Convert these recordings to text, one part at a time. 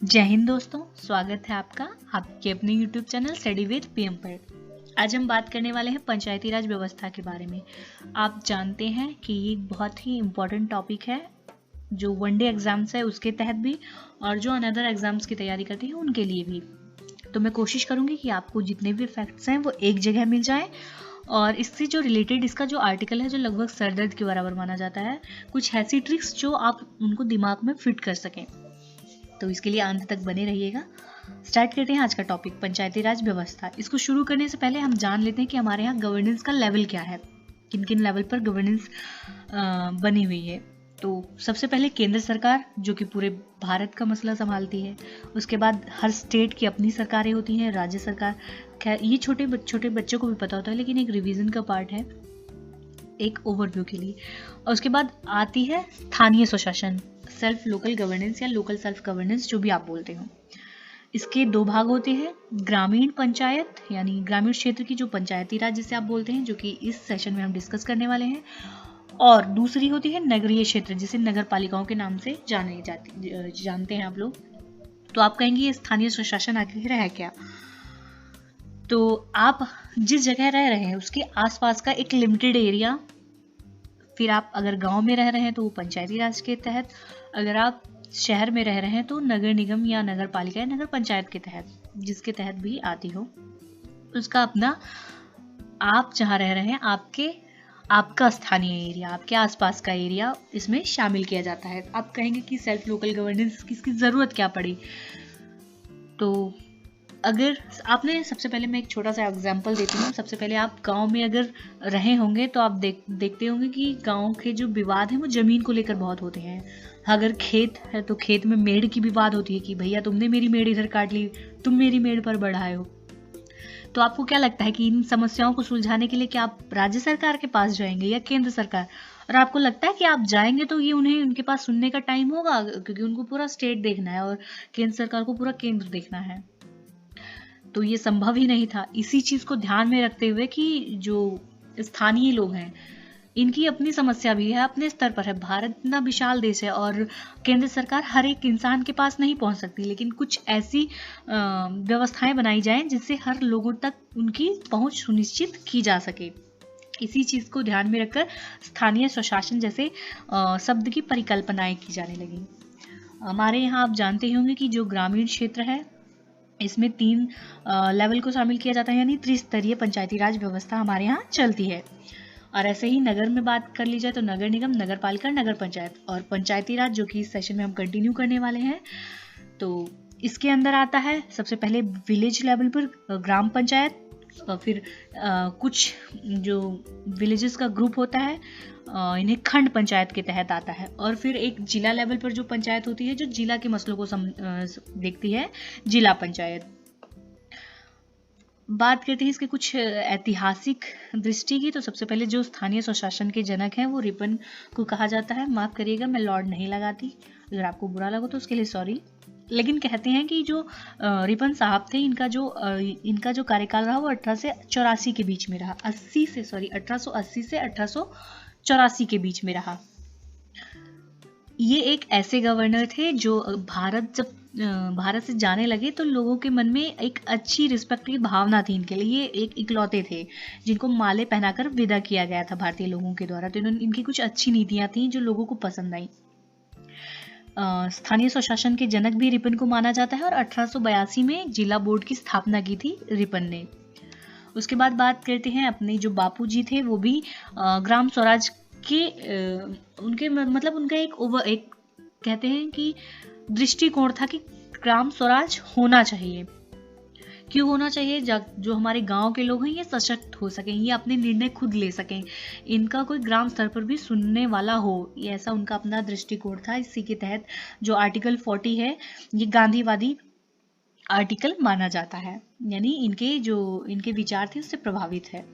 जय हिंद दोस्तों, स्वागत है आपका आपके अपने YouTube channel study with PM पर। आज हम बात करने वाले हैं पंचायती राज व्यवस्था के बारे में। आप जानते हैं कि ये बहुत ही इम्पोर्टेंट टॉपिक है जो वनडे एग्जाम्स है उसके तहत भी और जो अनदर एग्जाम्स की तैयारी करती है उनके लिए भी। तो मैं कोशिश करूंगी कि आपको जितने भी फैक्ट्स हैं वो एक जगह मिल जाएं और इससे जो रिलेटेड इसका जो आर्टिकल है जो लगभग सरदर्द के बराबर माना जाता है, कुछ ऐसी ट्रिक्स जो आप उनको दिमाग में फिट कर सकें। तो इसके लिए अंत तक बने रहिएगा। स्टार्ट करते हैं आज का टॉपिक, पंचायती राज व्यवस्था। इसको शुरू करने से पहले हम जान लेते हैं कि हमारे यहाँ गवर्नेंस का लेवल क्या है, किन किन लेवल पर गवर्नेंस बनी हुई है। तो सबसे पहले केंद्र सरकार जो कि पूरे भारत का मसला संभालती है। उसके बाद हर स्टेट की अपनी सरकारें होती हैं, राज्य सरकार। खैर ये छोटे बच्चों को भी पता होता है, लेकिन एक रिवीजन का पार्ट है एक ओवरव्यू के लिए। और उसके बाद आती है स्थानीय स्वशासन, सेल्फ लोकल गवर्नेंस या लोकल सेल्फ गवर्नेंस जो भी आप बोलते हो। इसके दो भाग होते हैं, ग्रामीण पंचायत यानी ग्रामीण क्षेत्र की जो पंचायती राज जिसे आप बोलते हैं, जो कि इस सेशन में हम डिस्कस करने वाले हैं। और दूसरी होती है नगरीय क्षेत्र जिसे नगर पालिकाओं के नाम से जानते हैं आप लोग। तो आप कहेंगे ये स्थानीय स्वशासन आखिर है क्या? तो आप जिस जगह रह रहे हैं उसके आसपास का एक लिमिटेड एरिया, फिर आप अगर गांव में रह रहे हैं तो वो पंचायती राज के तहत, अगर आप शहर में रह रहे हैं तो नगर निगम या नगर पालिका या नगर पंचायत के तहत, जिसके तहत भी आती हो उसका अपना, आप जहाँ रह रहे हैं आपका स्थानीय एरिया, आपके आसपास का एरिया इसमें शामिल किया जाता है। आप कहेंगे कि सेल्फ लोकल गवर्नेंस की जरूरत क्या पड़ी? तो अगर आपने, सबसे पहले मैं एक छोटा सा एग्जांपल देती हूँ। सबसे पहले आप गांव में अगर रहे होंगे तो आप देखते होंगे कि गांव के जो विवाद हैं वो जमीन को लेकर बहुत होते हैं। अगर खेत है तो खेत में मेड़ की विवाद होती है कि भैया तुमने मेरी मेड़ इधर काट ली, तुम मेरी मेड़ पर बढ़ाए हो। तो आपको क्या लगता है कि इन समस्याओं को सुलझाने के लिए क्या आप राज्य सरकार के पास जाएंगे या केंद्र सरकार? और आपको लगता है कि आप जाएंगे तो ये उनके पास सुनने का टाइम होगा, क्योंकि उनको पूरा स्टेट देखना है और केंद्र सरकार को पूरा केंद्र देखना है। तो ये संभव ही नहीं था। इसी चीज को ध्यान में रखते हुए कि जो स्थानीय लोग हैं इनकी अपनी समस्या भी है, अपने स्तर पर है। भारत इतना विशाल देश है और केंद्र सरकार हर एक इंसान के पास नहीं पहुंच सकती, लेकिन कुछ ऐसी व्यवस्थाएं बनाई जाएं जिससे हर लोगों तक उनकी पहुंच सुनिश्चित की जा सके। इसी चीज को ध्यान में रखकर स्थानीय स्वशासन जैसे शब्द की परिकल्पनाएं की जाने लगी। हमारे यहाँ आप जानते होंगे कि जो ग्रामीण क्षेत्र है इसमें 3 लेवल को शामिल किया जाता है, यानी त्रिस्तरीय पंचायती राज व्यवस्था हमारे यहाँ चलती है। और ऐसे ही नगर में बात कर ली जाए तो नगर निगम, नगर पालिका, नगर पंचायत। और पंचायती राज जो कि इस सेशन में हम कंटिन्यू करने वाले हैं, तो इसके अंदर आता है सबसे पहले विलेज लेवल पर ग्राम पंचायत, और फिर कुछ जो विलेजेस का ग्रुप होता है इन्हें खंड पंचायत के तहत आता है। और फिर एक जिला लेवल पर जो पंचायत होती है जो जिला के मसलों को देखती है, जिला पंचायत। बात करते हैं इसके कुछ ऐतिहासिक दृष्टि की। तो सबसे पहले जो स्थानीय स्वशासन के जनक हैं वो रिपन को कहा जाता है। माफ करिएगा मैं लॉर्ड नहीं लगाती, अगर आपको बुरा लगा तो उसके लिए सॉरी। लेकिन कहते हैं कि जो रिपन साहब थे इनका जो कार्यकाल रहा वो 1884 के बीच में रहा, 1880 से 1884 के बीच में रहा। ये एक ऐसे गवर्नर थे जो जब भारत से जाने लगे तो लोगों के मन में एक अच्छी रिस्पेक्ट की भावना थी इनके लिए। ये एक इकलौते थे जिनको माले पहनाकर विदा किया गया था भारतीय लोगों के द्वारा। तो इनकी कुछ अच्छी नीतियां थी जो लोगों को पसंद आई। स्थानीय स्वशासन के जनक भी रिपन को माना जाता है और 1882 में जिला बोर्ड की स्थापना की थी रिपन ने। उसके बाद बात करते हैं अपने जो बापू जी थे, वो भी ग्राम स्वराज के उनके मतलब उनका एक कहते हैं कि दृष्टिकोण था कि ग्राम स्वराज होना चाहिए। क्यों होना चाहिए? जो हमारे गांव के लोग हैं ये सशक्त हो सकें, ये अपने निर्णय खुद ले सकें, इनका कोई ग्राम स्तर पर भी सुनने वाला हो, ये ऐसा उनका अपना दृष्टिकोण था। इसी के तहत जो आर्टिकल 40 है ये गांधीवादी आर्टिकल माना जाता है, यानी इनके विचार थे उससे प्रभावित है।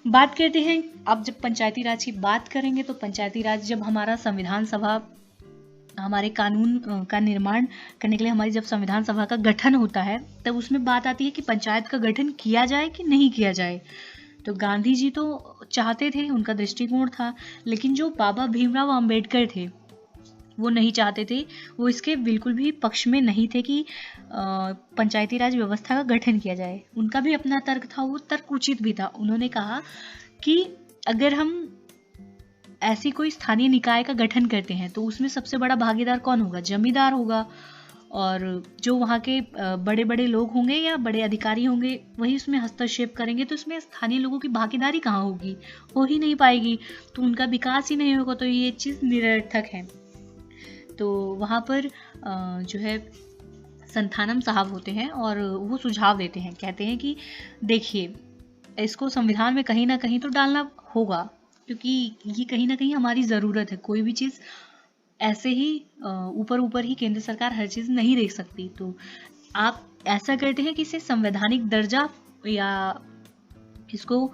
बात करते हैं अब जब पंचायती राज की बात करेंगे तो पंचायती राज जब हमारा संविधान सभा, हमारे कानून का निर्माण करने के लिए हमारी जब संविधान सभा का गठन होता है तब उसमें बात आती है कि पंचायत का गठन किया जाए कि नहीं किया जाए। तो गांधी जी तो चाहते थे, उनका दृष्टिकोण था, लेकिन जो बाबा भीमराव अंबेडकर थे वो नहीं चाहते थे, वो इसके बिल्कुल भी पक्ष में नहीं थे कि पंचायती राज व्यवस्था का गठन किया जाए। उनका भी अपना तर्क था, वो तर्क उचित भी था। उन्होंने कहा कि अगर हम ऐसी कोई स्थानीय निकाय का गठन करते हैं तो उसमें सबसे बड़ा भागीदार कौन होगा? जमींदार होगा, और जो वहाँ के बड़े बड़े लोग होंगे या बड़े अधिकारी होंगे वही उसमें हस्तक्षेप करेंगे, तो उसमें स्थानीय लोगों की भागीदारी कहाँ होगी? हो ही नहीं पाएगी, तो उनका विकास ही नहीं होगा, तो ये चीज़ निरर्थक है। तो वहाँ पर जो है संथानम साहब होते हैं और वो सुझाव देते हैं, कहते हैं कि देखिए, इसको संविधान में कहीं ना कहीं तो डालना होगा, क्योंकि ये कहीं ना कहीं हमारी ज़रूरत है। कोई भी चीज़ ऐसे ही ऊपर ऊपर ही केंद्र सरकार हर चीज़ नहीं देख सकती। तो आप ऐसा करते हैं कि इसे संवैधानिक दर्जा या इसको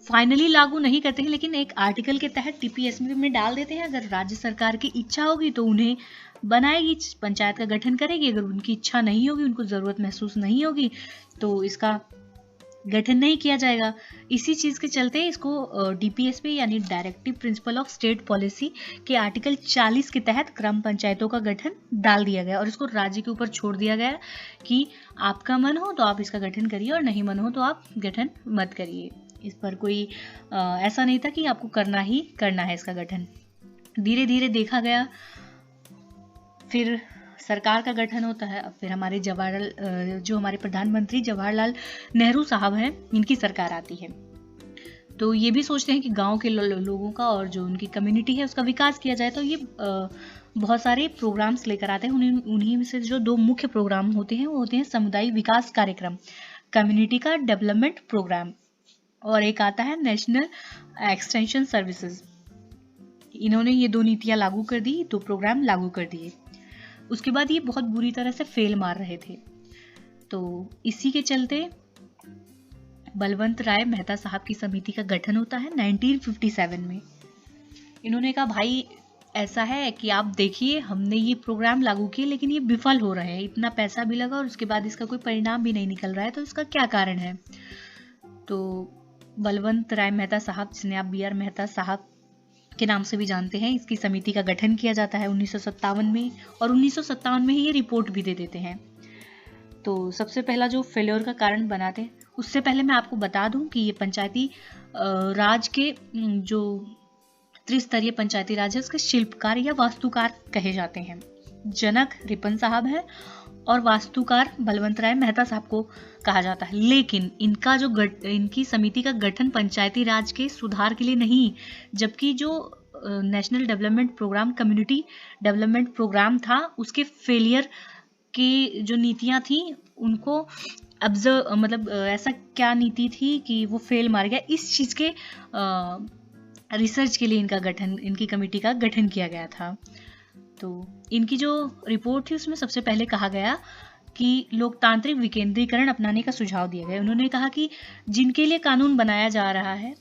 फाइनली लागू नहीं करते हैं, लेकिन एक आर्टिकल के तहत टीपीएसबी में डाल देते हैं। अगर राज्य सरकार की इच्छा होगी तो उन्हें बनाएगी, पंचायत का गठन करेगी। अगर उनकी इच्छा नहीं होगी, उनको ज़रूरत महसूस नहीं होगी, तो इसका गठन नहीं किया जाएगा। इसी चीज़ के चलते इसको डीपीएसपी यानी directive principle of state policy के आर्टिकल 40 के तहत ग्राम पंचायतों का गठन डाल दिया गया और इसको राज्य के ऊपर छोड़ दिया गया कि आपका मन हो तो आप इसका गठन करिए और नहीं मन हो तो आप गठन मत करिए। इस पर कोई ऐसा नहीं था कि आपको करना ही करना है इसका गठन। धीरे धीरे देखा गया, फिर सरकार का गठन होता है। अब फिर हमारे जो हमारे प्रधानमंत्री जवाहरलाल नेहरू साहब हैं, इनकी सरकार आती है। तो ये भी सोचते हैं कि गांव के लोगों का और जो उनकी कम्युनिटी है उसका विकास किया जाए। तो ये बहुत सारे प्रोग्राम्स लेकर आते हैं। उन्हीं में से जो 2 मुख्य प्रोग्राम होते हैं वो होते हैं समुदाय विकास कार्यक्रम, कम्युनिटी का डेवलपमेंट प्रोग्राम, और एक आता है नेशनल एक्सटेंशन सर्विसेज। इन्होंने ये 2 नीतियां लागू कर दी, 2 प्रोग्राम लागू कर दिए। उसके बाद ये बहुत बुरी तरह से फेल मार रहे थे। तो इसी के चलते बलवंत राय मेहता साहब की समिति का गठन होता है 1957 में। इन्होंने कहा भाई ऐसा है कि आप देखिए, हमने ये प्रोग्राम लागू किए लेकिन ये विफल हो रहे हैं, इतना पैसा भी लगा और उसके बाद इसका कोई परिणाम भी नहीं निकल रहा है, तो इसका क्या कारण है? तो बलवंत राय मेहता साहब, जिन्हें आप BR मेहता साहब के नाम से भी जानते हैं, इसकी समिति का गठन किया जाता है 1957 में, और 1957 में ही ये रिपोर्ट भी दे देते हैं। तो सबसे पहला जो फेल्योर का कारण बनाते हैं, उससे पहले मैं आपको बता दूं कि ये पंचायती राज के जो त्रिस्तरीय पंचायती राज है उसके शिल्पकार या वास्तुकार कहे जाते हैं। जनक रिपन साहब है और वास्तुकार बलवंत राय मेहता साहब को कहा जाता है। लेकिन इनकी समिति का गठन पंचायती राज के सुधार के लिए नहीं, जबकि जो national development programme, community development programme था, उसके फेलियर की जो नीतियां थी उनको ऑब्जर्व, मतलब ऐसा क्या नीति थी कि वो फेल मार गया, इस चीज के रिसर्च के लिए इनकी कमेटी का गठन किया गया था। तो इनकी जो रिपोर्ट थी उसमें सबसे पहले कहा गया कि लोकतांत्रिक विकेंद्रीकरण अपनाने का सुझाव दिया गया। उन्होंने कहा कि जिनके लिए कानून बनाया जा रहा है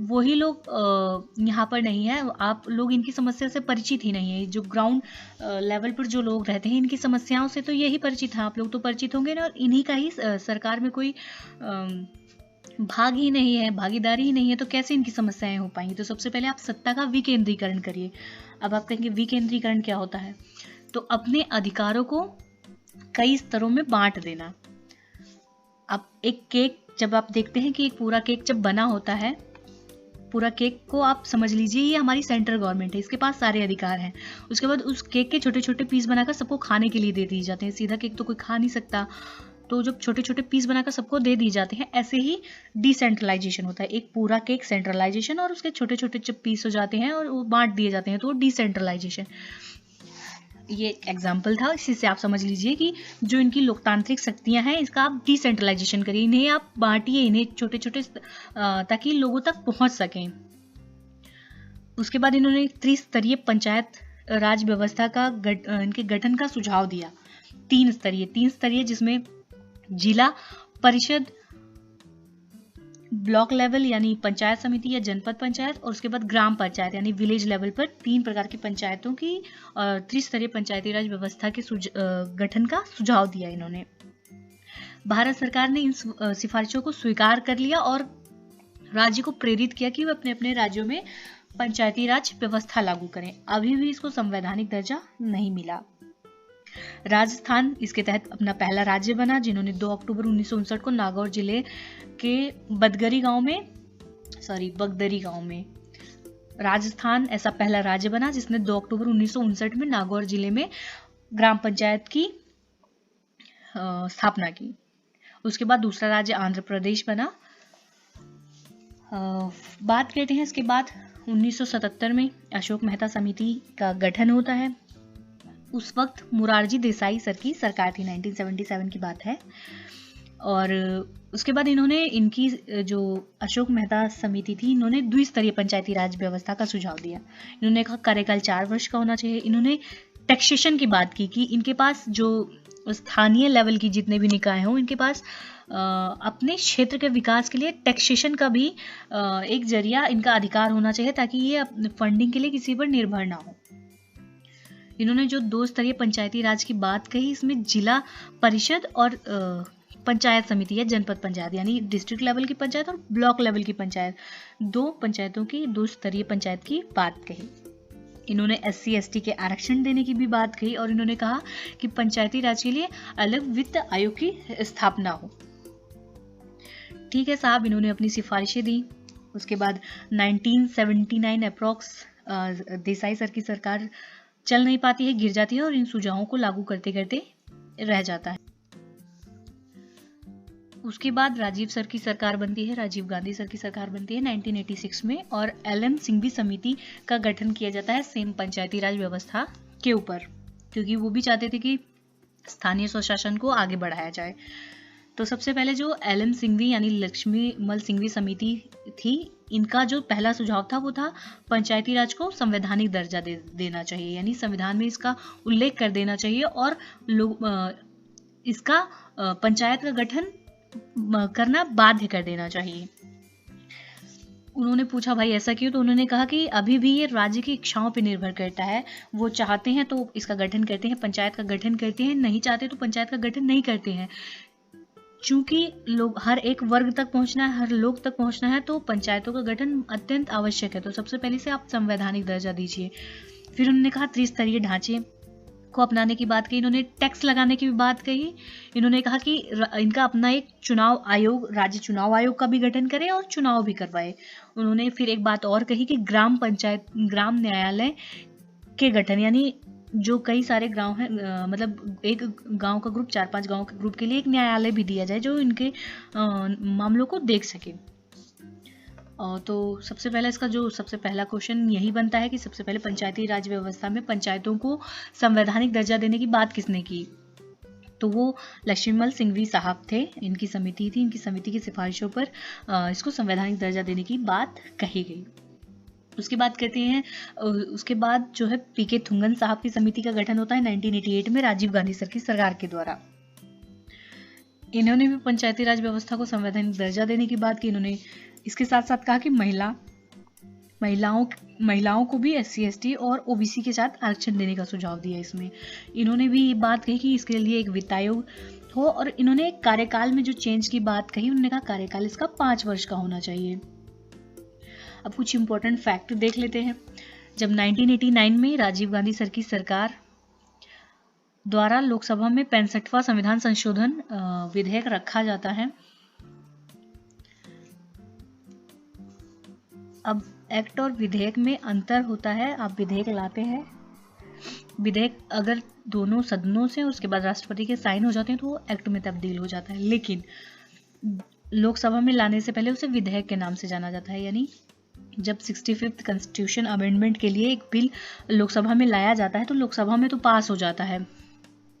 वही लोग यहाँ पर नहीं है, आप लोग इनकी समस्या से परिचित ही नहीं है। जो ग्राउंड लेवल पर जो लोग रहते हैं इनकी समस्याओं से तो यही परिचित हैं, आप लोग तो परिचित होंगे ना, और इन्हीं का ही सरकार में कोई भाग ही नहीं है, भागीदारी ही नहीं है, तो कैसे इनकी समस्याएं हो पाएंगी? तो सबसे पहले आप सत्ता का विकेंद्रीकरण करिए। अब आप कहेंगे विकेंद्रीकरण क्या होता है? तो अपने अधिकारों को कई स्तरों में बांट देना। अब एक केक जब आप देखते हैं कि एक पूरा केक जब बना होता है, पूरा केक को आप समझ लीजिए ये हमारी सेंट्रल गवर्नमेंट है, इसके पास सारे अधिकार हैं। उसके बाद उस केक के छोटे छोटे पीस बनाकर सबको खाने के लिए दे दिए जाते हैं। सीधा केक तो कोई खा नहीं सकता, तो जब छोटे छोटे पीस बनाकर सबको दे दिए जाते हैं, ऐसे ही डिसेंट्रलाइजेशन होता है। एक पूरा केक सेंट्रलाइजेशन और उसके छोटे छोटे जब पीस हो जाते हैं और वो बांट दिए जाते हैं तो वो डिसेंट्रलाइजेशन। ये एग्जाम्पल था, इसी से आप समझ लीजिए कि जो इनकी लोकतांत्रिक शक्तियां हैं इसका आप डिसेंट्रलाइजेशन करिए, इन्हें आप बांटिए, इन्हें छोटे छोटे ताकि लोगों तक पहुंच सकें। उसके बाद इन्होंने त्रिस्तरीय पंचायत राज व्यवस्था का इनके गठन का सुझाव दिया। 3 स्तरीय जिसमें जिला परिषद, ब्लॉक लेवल यानी पंचायत समिति या जनपद पंचायत, और उसके बाद ग्राम पंचायत यानी विलेज लेवल पर 3 प्रकार की पंचायतों की त्रिस्तरीय पंचायती राज व्यवस्था के गठन का सुझाव दिया इन्होंने। भारत सरकार ने इन सिफारिशों को स्वीकार कर लिया और राज्य को प्रेरित किया कि वे अपने अपने राज्यों में पंचायती राज व्यवस्था लागू करें। अभी भी इसको संवैधानिक दर्जा नहीं मिला। राजस्थान इसके तहत अपना पहला राज्य बना, जिन्होंने 2 अक्टूबर 1959 को नागौर जिले के बगदरी गांव में राजस्थान ऐसा पहला राज्य बना जिसने 2 अक्टूबर 1959 में नागौर जिले में ग्राम पंचायत की स्थापना की। उसके बाद दूसरा राज्य आंध्र प्रदेश बना। बात करते हैं इसके बाद 1977 में अशोक मेहता समिति का गठन होता है। उस वक्त मोरारजी देसाई सर की सरकार थी, 1977 की बात है। और उसके बाद इनकी जो अशोक मेहता समिति थी, इन्होंने द्विस्तरीय पंचायती राज व्यवस्था का सुझाव दिया। इन्होंने कहा कार्यकाल 4 वर्ष का होना चाहिए। इन्होंने टैक्सेशन की बात की कि इनके पास जो स्थानीय लेवल की जितने भी निकाय हों, इनके पास अपने क्षेत्र के विकास के लिए टैक्सेशन का भी एक जरिया, इनका अधिकार होना चाहिए, ताकि ये फंडिंग के लिए किसी पर निर्भर ना हो। इन्होंने जो 2 स्तरीय पंचायती राज की बात कही, इसमें जिला परिषद और पंचायत समिति या जनपद पंचायत, यानी डिस्ट्रिक्ट लेवल की पंचायत और ब्लॉक लेवल की पंचायत, 2 पंचायतों की 2 स्तरीय पंचायत की बात कही। इन्होंने SC ST के आरक्षण देने की भी बात कही और इन्होंने कहा कि पंचायती राज के लिए अलग वित्त आयोग की स्थापना हो। ठीक है साहब, इन्होंने अपनी सिफारिशें दी। उसके बाद 1979 अप्रॉक्स देसाई सर की सरकार चल नहीं पाती है, गिर जाती है और इन सुझावों को लागू करते करते रह जाता है। उसके बाद राजीव सर की सरकार बनती है, राजीव गांधी सर की सरकार बनती है 1986 में, और LM सिंघवी समिति का गठन किया जाता है सेम पंचायती राज व्यवस्था के ऊपर, क्योंकि वो भी चाहते थे कि स्थानीय स्वशासन को आगे बढ़ाया जाए। तो सबसे पहले जो LM सिंघवी यानी लक्ष्मीमल सिंघवी समिति थी, इनका जो पहला सुझाव था वो था पंचायती राज को संवैधानिक दर्जा देना चाहिए, यानी संविधान में इसका उल्लेख कर देना चाहिए और इसका पंचायत का गठन करना बाध्य कर देना चाहिए। उन्होंने पूछा भाई ऐसा क्यों, तो उन्होंने कहा कि अभी भी ये राज्य की इच्छाओं पर निर्भर करता है। वो चाहते हैं तो इसका गठन करते हैं, पंचायत का गठन करते हैं, नहीं चाहते तो पंचायत का गठन नहीं करते हैं। चूंकि लोग हर एक वर्ग तक पहुंचना है, हर लोग तक पहुंचना है, तो पंचायतों का गठन अत्यंत आवश्यक है। तो सबसे पहले से आप संवैधानिक दर्जा दीजिए। फिर उन्होंने कहा त्रिस्तरीय ढांचे को अपनाने की बात कही, इन्होंने टैक्स लगाने की भी बात कही। इन्होंने कहा कि इनका अपना एक चुनाव आयोग, राज्य चुनाव आयोग का भी गठन करें और चुनाव भी करवाए। उन्होंने फिर एक बात और कही कि ग्राम न्यायालय के गठन, यानी जो कई सारे गांव हैं, मतलब एक गांव का ग्रुप 4-5 गांव के ग्रुप के लिए एक न्यायालय भी दिया जाए जो इनके मामलों को देख सके। तो सबसे पहले इसका जो सबसे पहला क्वेश्चन यही बनता है कि सबसे पहले पंचायती राज व्यवस्था में पंचायतों को संवैधानिक दर्जा देने की बात किसने की, तो वो लक्ष्मीमल सिंघवी साहब थे। इनकी समिति थी, इनकी समिति की सिफारिशों पर इसको संवैधानिक दर्जा देने की बात कही गई। उसके बाद कहते हैं, उसके बाद जो है PK थुंगन साहब की समिति का गठन होता है 1988 में राजीव गांधी सर की सरकार के द्वारा। इन्होंने भी पंचायती राज व्यवस्था को संवैधानिक दर्जा देने की बात की। इन्होंने इसके साथ साथ कहा कि महिलाओं को भी SC ST और OBC के साथ आरक्षण देने का सुझाव दिया। इसमें इन्होंने भी ये बात कही कि इसके लिए एक वित्त आयोग हो, और इन्होंने कार्यकाल में जो चेंज की बात कही, उन्होंने कहा कार्यकाल इसका 5 वर्ष का होना चाहिए। अब कुछ इंपॉर्टेंट फैक्ट देख लेते हैं। जब 1989 में राजीव गांधी सर की सरकार द्वारा लोकसभा में 65वां संविधान संशोधन विधेयक रखा जाता है। अब एक्ट और विधेयक में अंतर होता है। आप विधेयक लाते हैं, विधेयक अगर दोनों सदनों से उसके बाद राष्ट्रपति के साइन हो जाते हैं तो वो एक्ट में तब्दील हो जाता है, लेकिन लोकसभा में लाने से पहले उसे विधेयक के नाम से जाना जाता है। यानी जब 65th कॉन्स्टिट्यूशन अमेंडमेंट के लिए एक बिल लोकसभा में लाया जाता है तो लोकसभा में तो पास हो जाता है,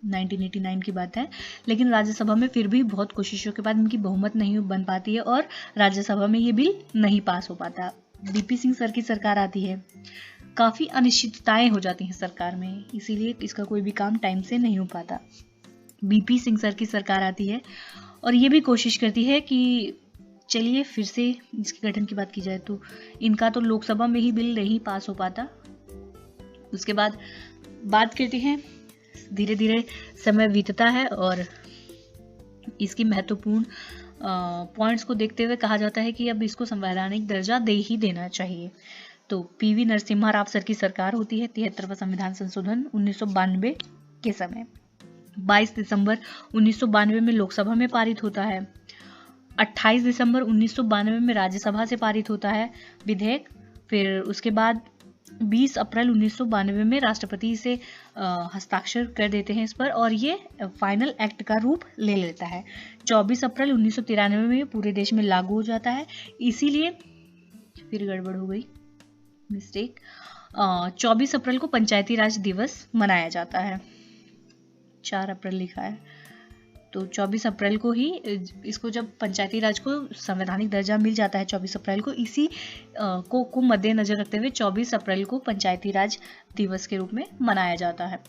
1989 की बात है, लेकिन राज्यसभा में फिर भी बहुत कोशिशों के बाद इनकी बहुमत नहीं बन पाती है और राज्यसभा में ये बिल नहीं पास हो पाता। DP सिंह सर की सरकार आती है, काफ़ी अनिश्चितताएं हो जाती हैं सरकार में, इसीलिए इसका कोई भी काम टाइम से नहीं हो पाता। BP सिंह सर की सरकार आती है और ये भी कोशिश करती है कि चलिए फिर से इसके गठन की बात की जाए, तो इनका तो लोकसभा में ही बिल नहीं पास हो पाता। उसके बाद बात करते हैं, धीरे धीरे समय बीतता है और इसकी महत्वपूर्ण पॉइंट्स को देखते हुए कहा जाता है कि अब इसको संवैधानिक दर्जा दे ही देना चाहिए। तो पीवी नरसिम्हा राव सर की सरकार होती है 73वां संविधान संशोधन 1992 के समय। 22 दिसंबर 1992 में लोकसभा में पारित होता है। 28 दिसंबर 1992 में राज्यसभा से पारित होता है विधेयक। फिर उसके बाद 20 अप्रैल 1992 में राष्ट्रपति से हस्ताक्षर कर देते हैं इस पर और ये फाइनल एक्ट का रूप ले लेता है। 24 अप्रैल 1993 में पूरे देश में लागू हो जाता है। इसीलिए फिर गड़बड़ हो गई, मिस्टेक। 24 अप्रैल को पंचायती राज दिवस मनाया जाता है। 4 अप्रैल लिखा है, तो 24 अप्रैल को ही इसको, जब पंचायती राज को संवैधानिक दर्जा मिल जाता है 24 अप्रैल को, इसी को मद्देनजर रखते हुए 24 अप्रैल को पंचायती राज दिवस के रूप में मनाया जाता है।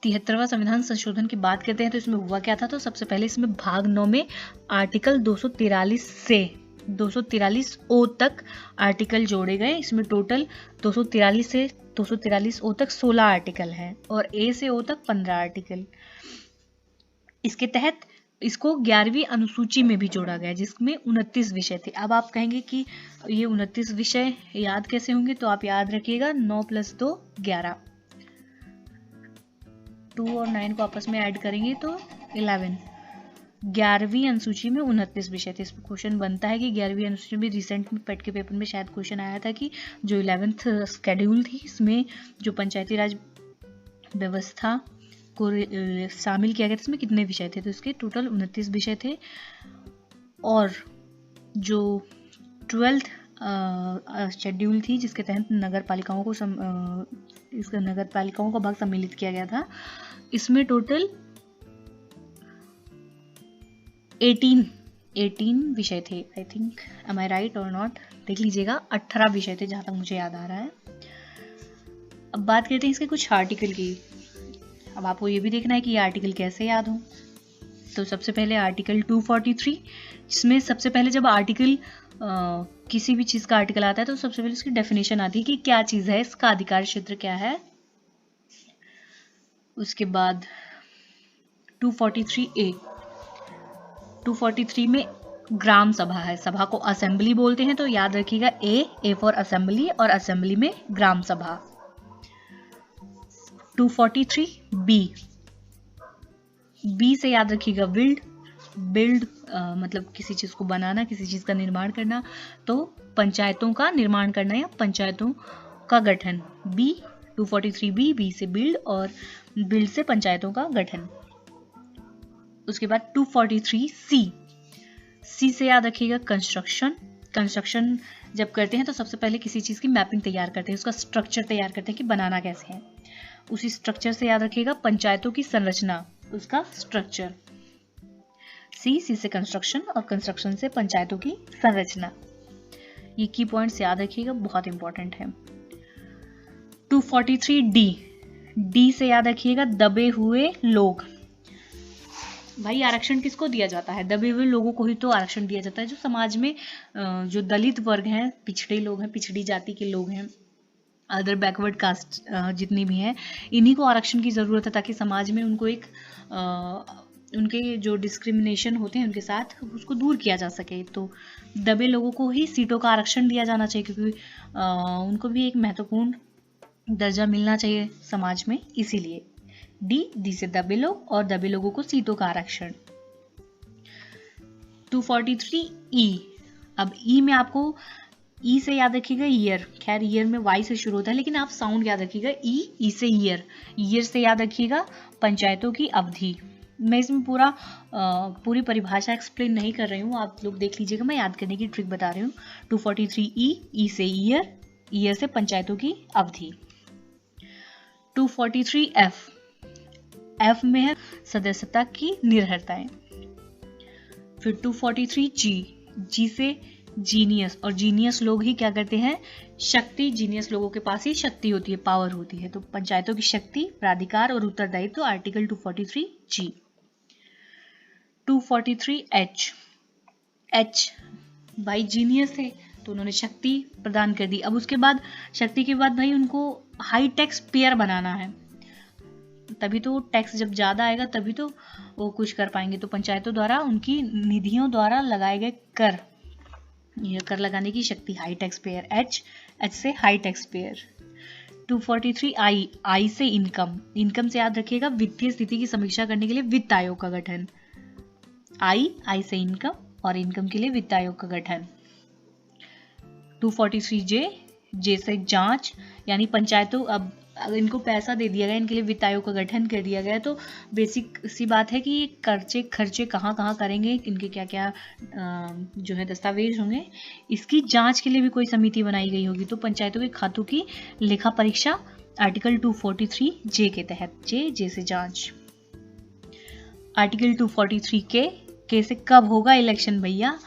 73वां संविधान संशोधन की बात करते हैं तो इसमें हुआ क्या था। तो सबसे पहले इसमें भाग 9 में आर्टिकल 243 से 243 ओ तक आर्टिकल जोड़े गए। इसमें टोटल 243 से 243 ओ तक 16 आर्टिकल हैं और ए से ओ तक 15 आर्टिकल। इसके तहत इसको 11वीं अनुसूची में भी जोड़ा गया जिसमें 29 विषय थे। अब आप कहेंगे कि ये 29 विषय याद कैसे होंगे, तो आप याद रखिएगा 9 + 2 11, 2 और 9 को आपस में ऐड करेंगे तो 11। 11वीं अनुसूची में 29 विषय थे। इसमें क्वेश्चन बनता है कि 11वीं अनुसूची में रिसेंट में पेट के पेपर में शायद क्वेश्चन आया था कि जो 11th शेड्यूल थी इसमें जो पंचायती राज व्यवस्था को शामिल किया गया था इसमें कितने विषय थे। तो इसके टोटल 29 विषय थे और जो 12th शेड्यूल थी जिसके तहत नगर पालिकाओं को इसका नगर पालिकाओं का भाग सम्मिलित किया गया था, इसमें टोटल 18 विषय थे। I think, am I right or not, देख लीजिएगा। 18 विषय थे जहां तक मुझे याद आ रहा है। अब बात करते हैं इसके कुछ आर्टिकल की। अब आपको ये भी देखना है कि ये आर्टिकल कैसे याद हो। तो सबसे पहले आर्टिकल 243, जिसमें सबसे पहले जब आर्टिकल किसी भी चीज का आर्टिकल आता है तो सबसे पहले उसकी डेफिनेशन आती है कि क्या चीज है, इसका अधिकार क्षेत्र क्या है। उसके बाद 243A, 243 में ग्राम सभा है, सभा को असेंबली बोलते हैं, तो याद रखिएगा ए फॉर असेंबली और असेंबली में ग्राम सभा। 243B, बी से याद रखिएगा बिल्ड मतलब किसी चीज को बनाना, किसी चीज का निर्माण करना, तो पंचायतों का निर्माण करना या पंचायतों का गठन। बी 243B, बी से बिल्ड और बिल्ड से पंचायतों का गठन। उसके बाद 243C, सी से याद रखिएगा कंस्ट्रक्शन जब करते हैं तो सबसे पहले किसी चीज की मैपिंग तैयार करते हैं, उसका स्ट्रक्चर तैयार करते हैं कि बनाना कैसे है। उसी स्ट्रक्चर से याद रखिएगा पंचायतों की संरचना, उसका स्ट्रक्चर। सी से कंस्ट्रक्शन और कंस्ट्रक्शन से पंचायतों की संरचना। ये की पॉइंट्स याद रखिएगा, बहुत इंपॉर्टेंट है। 243D, डी से याद रखिएगा दबे हुए लोग। भाई आरक्षण किसको दिया जाता है? दबे हुए लोगों को ही तो आरक्षण दिया जाता है। जो समाज में जो दलित वर्ग हैं, पिछड़े लोग हैं, पिछड़ी जाति के लोग हैं, अदर बैकवर्ड कास्ट जितनी भी हैं, इन्हीं को आरक्षण की जरूरत है ताकि समाज में उनको एक उनके जो डिस्क्रिमिनेशन होते हैं उनके साथ उसको दूर किया जा सके। तो दबे लोगों को ही सीटों का आरक्षण दिया जाना चाहिए क्योंकि उनको भी एक महत्वपूर्ण दर्जा मिलना चाहिए समाज में, इसीलिए डी से दबे लोग और दबे लोगों को सीटों का आरक्षण। 243E, अब ई में आपको ई से याद रखिएगा ईयर, खैर ईयर में वाई से शुरू होता है लेकिन आप साउंड याद रखिएगा ई से ईयर से याद रखिएगा पंचायतों की अवधि। मैं इसमें पूरी परिभाषा एक्सप्लेन नहीं कर रही हूँ, आप लोग देख लीजिएगा, मैं याद करने की ट्रिक बता रही हूँ। 243E, ई से ईयर से पंचायतों की अवधि। 243F, एफ में है सदस्यता की निर्भरताएं। फिर 243G, जी से जीनियस, और जीनियस लोग ही क्या करते हैं? शक्ति। जीनियस लोगों के पास ही शक्ति होती है, पावर होती है। तो पंचायतों की शक्ति, प्राधिकार और उत्तरदायित्व, आर्टिकल 243G। 243H, भाई जीनियस थे तो उन्होंने शक्ति प्रदान कर दी। अब उसके बाद शक्ति के बाद भाई उनको हाई टैक्स पेयर बनाना है, तभी तो टैक्स जब ज्यादा आएगा तभी तो वो कुछ कर पाएंगे। तो पंचायतों द्वारा उनकी निधियों द्वारा लगाए गए कर यह कर लगाने की शक्ति, हाई टैक्स पेयर, एच से हाई टैक्स पेयर। 243 आई से इनकम से याद रखिएगा वित्तीय स्थिति की समीक्षा करने के लिए वित्त आयोग का गठन। आई से इनकम और इनकम के लिए वित्त आयोग का गठन। 243 जे से जांच, यानी पंचायतों, अब अगर इनको पैसा दे दिया गया, इनके लिए वित्त आयोग का गठन कर दिया गया, तो बेसिक सी बात है कि खर्चे कहाँ कहाँ करेंगे, इनके क्या क्या जो है दस्तावेज होंगे, इसकी जांच के लिए भी कोई समिति बनाई गई होगी। तो पंचायतों के खातों की लेखा परीक्षा आर्टिकल 243 जे के तहत, जे से जांच। आर्टिकल 243 के से कब होगा इलेक्शन भैया,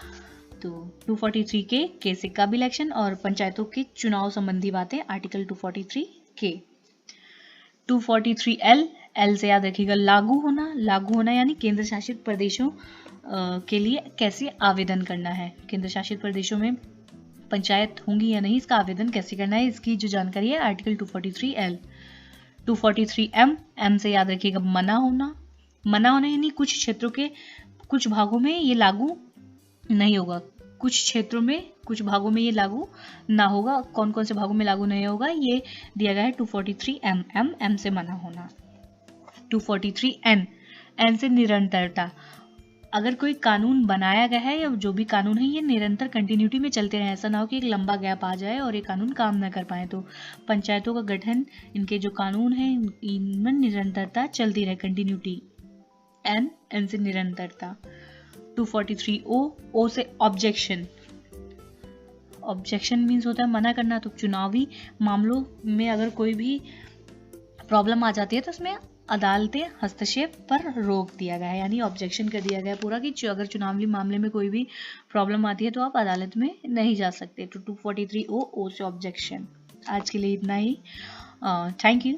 तो 243 के से कब इलेक्शन और पंचायतों के चुनाव संबंधी बातें आर्टिकल 243 के। 243 एल से याद रखिएगा लागू होना यानी केंद्र शासित प्रदेशों के लिए कैसे आवेदन करना है, केंद्र शासित प्रदेशों में पंचायत होंगी या नहीं, इसका आवेदन कैसे करना है, इसकी जो जानकारी है आर्टिकल 243 एल। 243 एम से याद रखिएगा मना होना यानी कुछ क्षेत्रों के कुछ भागों में ये लागू नहीं होगा, कुछ क्षेत्रों में कुछ भागों में ये लागू ना होगा। कौन कौन से भागों में लागू नहीं होगा ये दिया गया है 243 एम से मना होना। 243 एन से निरंतरता, अगर कोई कानून बनाया गया है या जो भी कानून है ये निरंतर कंटिन्यूटी में चलते रहे, ऐसा ना हो कि एक लंबा गैप आ जाए और ये कानून काम ना कर पाए। तो पंचायतों का गठन, इनके जो कानून है इनमें निरंतरता चलती रहे, कंटिन्यूटी। एन से निरंतरता। 243 ओ से ऑब्जेक्शन मीन्स होता है मना करना। तो चुनावी मामलों में अगर कोई भी प्रॉब्लम आ जाती है तो उसमें अदालतें हस्तक्षेप पर रोक दिया गया है, यानी ऑब्जेक्शन कर दिया गया पूरा कि अगर चुनावी मामले में कोई भी प्रॉब्लम आती है तो आप अदालत में नहीं जा सकते। तो 243 ओ से ऑब्जेक्शन। आज के लिए इतना ही, थैंक यू।